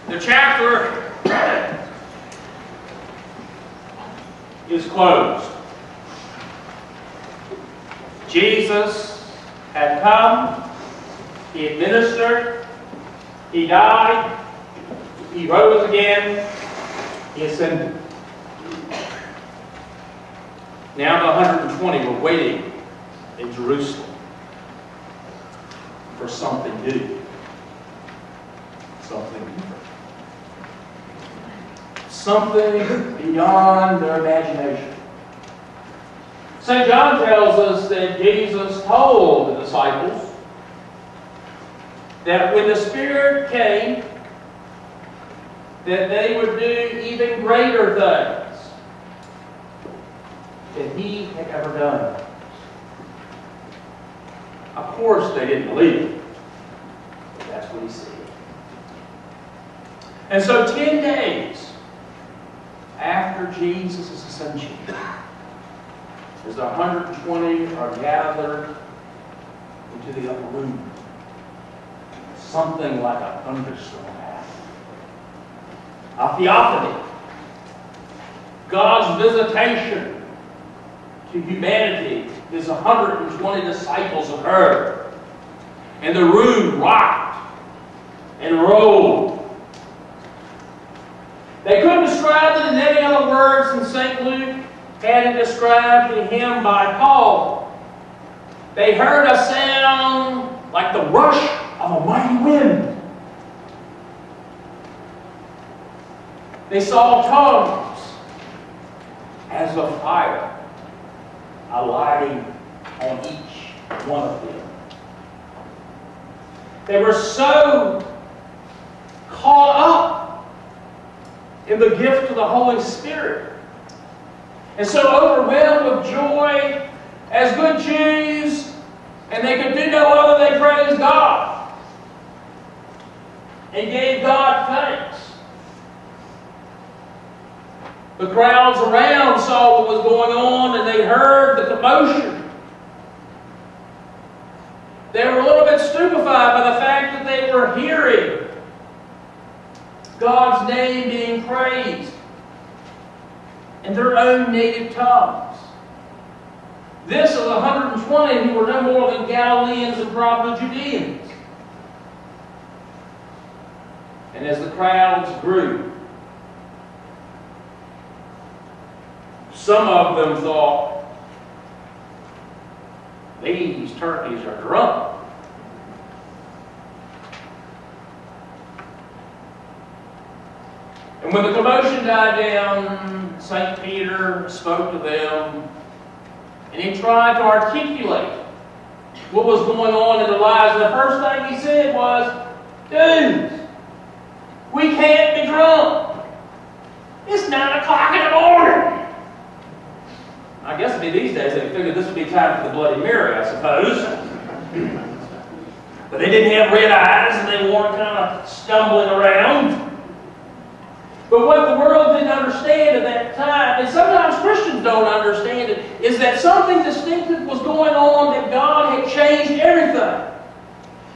The chapter is closed. Jesus had come, He administered, He died, He rose again, He ascended. Now the 120 were waiting in Jerusalem for something new, something different, something beyond their imagination. St. John tells us that Jesus told the disciples that when the Spirit came, that they would do even greater things than He had ever done. Of course, they didn't believe it, but that's what He said. And so 10 days after Jesus' ascension, as the 120 are gathered into the upper room, something like a thunderstorm happened. A theophany, God's visitation to humanity, His 120 disciples have heard. And the room rocked and rolled. They couldn't describe it in any other words than St. Luke had it described to him by Paul. They heard a sound like the rush of a mighty wind. They saw tongues as of fire alighting on each one of them. They were so caught up in the gift of the Holy Spirit and so overwhelmed with joy as good Jews, and they could do no other than praise God and gave God thanks. The crowds around saw what was going on, and they heard the commotion. They were a little bit stupefied by the fact that they were hearing God's name being praised in their own native tongues. This is 120 who were no more than Galileans and probably Judeans. And as the crowds grew, some of them thought, these turkeys are drunk. And when the commotion died down, St. Peter spoke to them, and he tried to articulate what was going on in their lives. And the first thing he said was, dudes, we can't be drunk. It's 9 o'clock in the morning. I guess it'd be these days they figured this would be time for the Bloody Mary, I suppose. But they didn't have red eyes and they weren't kind of stumbling around. But what the world didn't understand at that time, and sometimes Christians don't understand it, is that something distinctive was going on, that God had changed everything.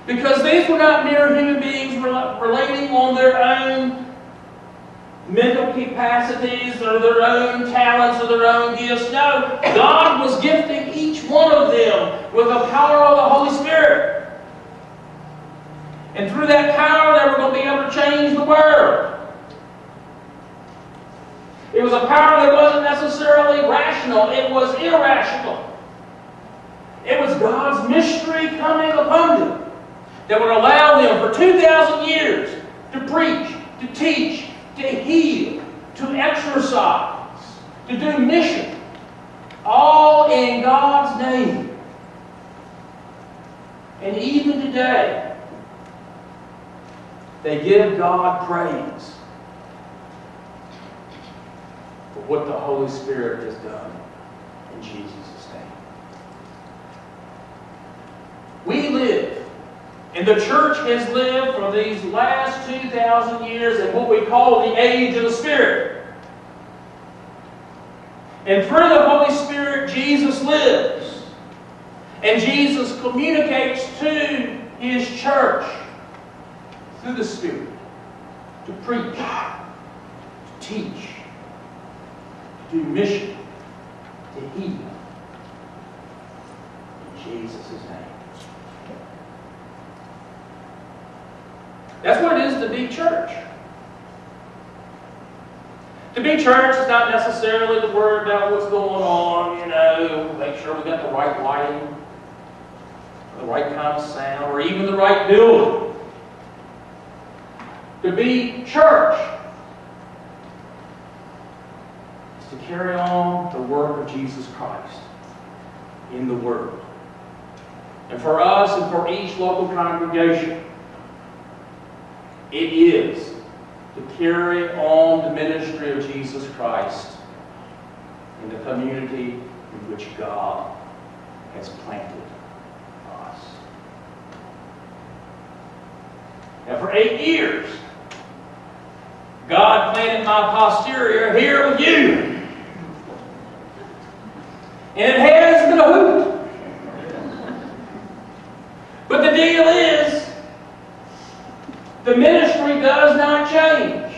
Because these were not mere human beings relating on their own mental capacities or their own talents or their own gifts. No, God was gifting each one of them with the power of the Holy Spirit. And through that power, they were going to be able to change the world. It was a power that wasn't necessarily rational. It was irrational. It was God's mystery coming upon them that would allow them for 2,000 years to preach, to teach, to heal, to exercise, to do mission, all in God's name. And even today, they give God praise for what the Holy Spirit has done in Jesus' name. We live, and the church has lived for these last 2,000 years in what we call the age of the Spirit. And through the Holy Spirit, Jesus lives. And Jesus communicates to His church through the Spirit. to preach, to teach, to do mission, to heal. In Jesus' name. That's what it is to be church. To be church is not necessarily to worry about what's going on, make sure we got the right lighting, the right kind of sound, or even the right building. To be church is to carry on the work of Jesus Christ in the world. And for us and for each local congregation, it is to carry on the ministry of Jesus Christ in the community in which God has planted us. Now, for 8 years, God planted my posterior here with you. And it has been a hoot. But the deal is, the ministry does not change.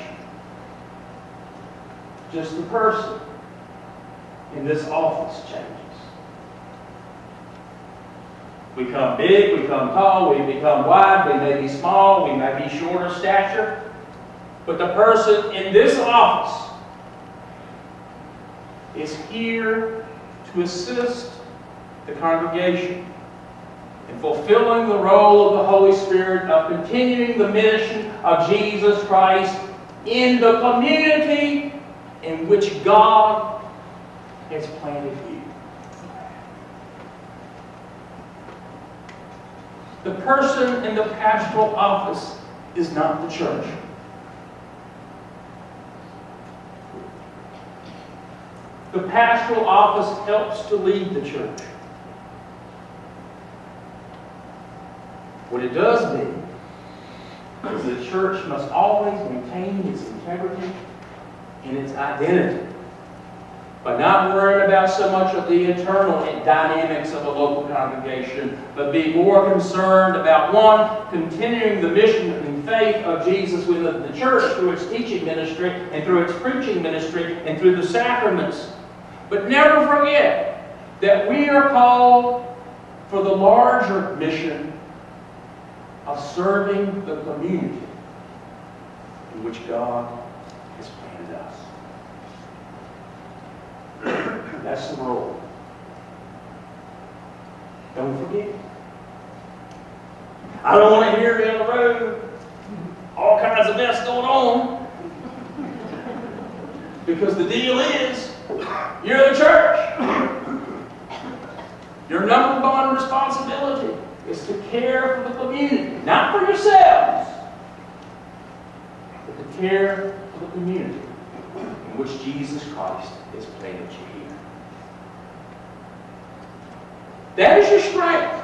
Just the person in this office changes. We become big, we become tall, we become wide, we may be small, we may be short of stature. But the person in this office is here to assist the congregation in fulfilling the role of the Holy Spirit of continuing the mission of Jesus Christ in the community in which God has planted you. The person in the pastoral office is not the church. The pastoral office helps to lead the church. What it does mean is the church must always maintain its integrity and its identity by not worrying about so much of the internal dynamics of a local congregation, but be more concerned about, one, continuing the mission and faith of Jesus within the church through its teaching ministry and through its preaching ministry and through the sacraments. But never forget that we are called for the larger mission of serving the community in which God has planted us. That's the role. Don't forget. I don't want to hear down the road all kinds of mess going on. Because the deal is, you're the church. Your number one responsibility is to care for the community. Not for yourselves, but to care for the community in which Jesus Christ has planted you here. That is your strength.